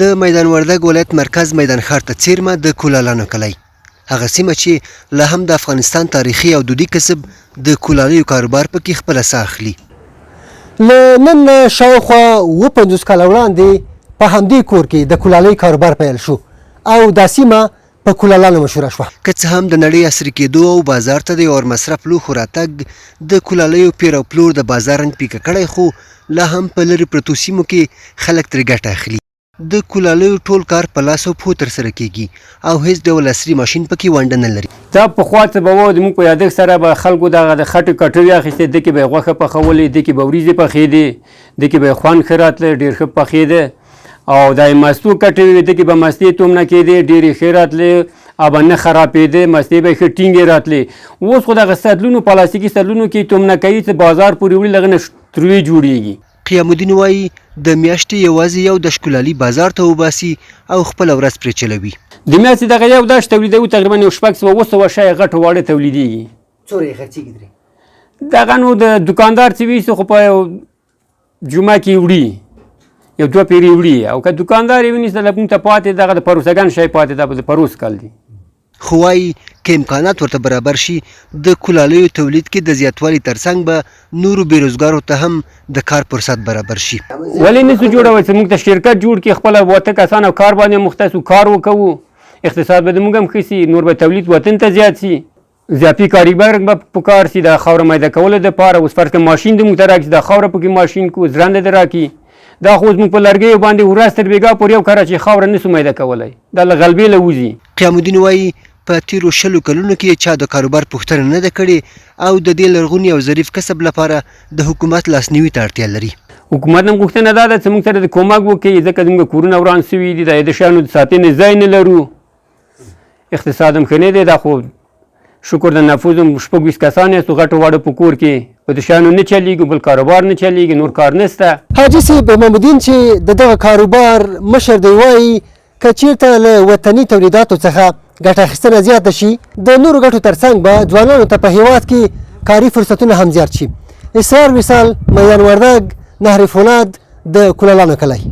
د میدان وردګ ولایت مرکز میدان ښار ته څیرمه د کولالانو کلی، هغه سیمه چې لا هم د افغانستان تاریخي او دودي کسب د کولالیو کاروبار پکې خپله ساه اخلي. له نن نه شاوخوا 50 کاله وړاندې په همدې کور کې د کولالۍ کاروبار پیل شو او دا سیمه په کولالانو مشهوره شوه. که څه هم د نړۍ عصري کېدو او بازار ته د یور مصرف لوښو راتګ د کولالیو پیر او پلور د بازار رنګ پیکه کړی، خو لا هم په لرې پرتو سیمو کې خلک ترې ګټه اخلي. د کولالیو ټول کار په لاس او پښو ترسره کېږي او هیڅ ډول عصري ماشین پکې ونډه نه لري. دا پخوا څه به و زموږ په یادښت سره به خلکو دغه د خټې کټوې اخیستې، دې کې به یې غوښه پخولې، دې کې به وریځې پخېدې، دې کې به یې خوند ښه راتله، ډېر ښه پخېده. او دا یې مستو کټوې وې، دې کې به مستې تومنه کېدې، ډېرې ښې راتلې او به نه خرابېدې، مستې به یې ښه ټینګې راتلې. اوس خو دغه سطلونو پلاستیکي سطلونو کې تومنه کوي چې بازار پورې وړي، له هغه نه تروې جوړېږي. قیام الدین وایي د میاشتې یوازې یو دشت کولالي بازار ته وباسي او خپله ورځ پرې چلوي. د میاشتې دغه یو دشت تولیدوي، تقریبا یو 600 شیه غټ واړه تولیدېږي. څومره یې خرڅېږي درې؟ دغه نو د دوکاندار څه وي خو په یو جمعه کې وړي، یو 2 پیرې وړي، او که دوکاندار یې ونیسي موږ ته پاتې دغه د پروسهګان شی پاتې دا د پروس کال دی. خو وایي که امکانات ورته برابر شي د کولالیو تولید کې د زیاتوالي ترڅنګ به نورو بېروزګارو ته هم د کار فرصت برابر شي. ولې نسو جوړولی چې موږ ته شرکت جوړ کړي، خپله وته کسان او کار باندې مختص کار وکوو، اقتصاد به زموږ هم ښه سي، نور به تولید وطن ته زیات سي، اضافي کاریګر به پکار سي د خاوره میده کولو دپاره. اوس فرض کړه ماشین د موږ ته راکړي، د خاوره پکې ماشین کو زرنده دې راکړي. دا خو زموږ په لرګیو باندې ورځ تر بېګا پورې یو کاره چې خاوره نسو میده کولی، دا له غلبې له وځي. قیام الدین وایي په تیرو 20 کلونو کې چا د کاروبار پوښتنه نه ده کړې او د دې لرغوني او ظریف کسب لپاره د حکومت لاسنیوي ته اړتیا لري. حکومت هم غوښتنه دا ده چې موږ سره د کومک وکړي، ځکه زموږ کورونه وران سوي دي، د شیانو د ساتنې ځای نه لرو، اقتصاد هم ښه نه دی. دا خو شکر د نفوذ هم 26 کسان یاستو غټو واړو په کور کې، په د شیانو نه چلیږي، بل کاروبار نه چلیږي، نور کار نشته. حاجي صاحب محمدین چې د دغه کاروبار مشر دی وایي که چېرته له وطني تولیداتو څخه ګټه اخیستنه زیاته شي، د نورو ګټو ترڅنګ به ځوانانو ته په هیواد کې کاري فرصتونه هم زیات شي. اسرار وصال، میدان وردګ، نهر فولاد، د کولالانو کلی.